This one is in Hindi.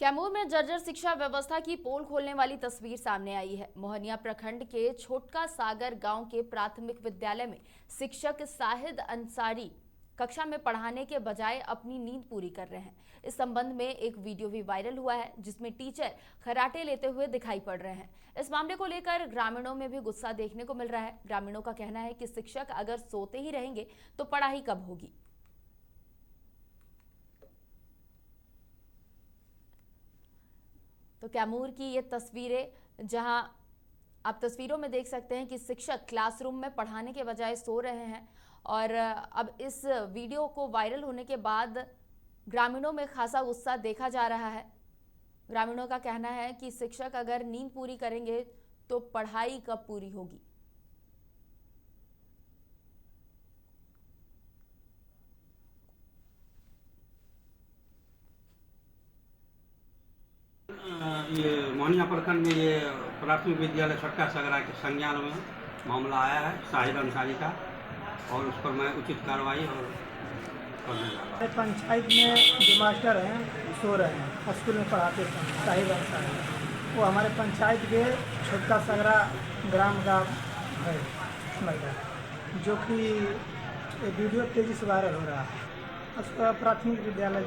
कैमूर में जर्जर शिक्षा व्यवस्था की पोल खोलने वाली तस्वीर सामने आई है। मोहनिया प्रखंड के छोटका सागर गांव के प्राथमिक विद्यालय में शिक्षक शाहिद अंसारी कक्षा में पढ़ाने के बजाय अपनी नींद पूरी कर रहे हैं। इस संबंध में एक वीडियो भी वायरल हुआ है जिसमें टीचर खराटे लेते हुए दिखाई पड़ रहे हैं। इस मामले को लेकर ग्रामीणों में भी गुस्सा देखने को मिल रहा है। ग्रामीणों का कहना है कि शिक्षक अगर सोते ही रहेंगे तो पढ़ाई कब होगी। तो कैमूर की ये तस्वीरें, जहां आप तस्वीरों में देख सकते हैं कि शिक्षक क्लासरूम में पढ़ाने के बजाय सो रहे हैं। और अब इस वीडियो को वायरल होने के बाद ग्रामीणों में खासा गुस्सा देखा जा रहा है। ग्रामीणों का कहना है कि शिक्षक अगर नींद पूरी करेंगे तो पढ़ाई कब पूरी होगी। ये मोहनिया प्रखंड में ये प्राथमिक विद्यालय छोटका सगरा के संज्ञान में मामला आया है शाहिद अंसारी का, और उस पर मैं उचित कार्रवाई और करने जा रहा हूँ। पंचायत में जो मास्टर हैं सो रहे हैं, स्कूल में पढ़ाते थे शाहिद अंसारी, वो हमारे पंचायत के छोटका सगरा ग्राम का है महिला, जो कि वीडियो तेजी से वायरल हो रहा है। प्राथमिक विद्यालय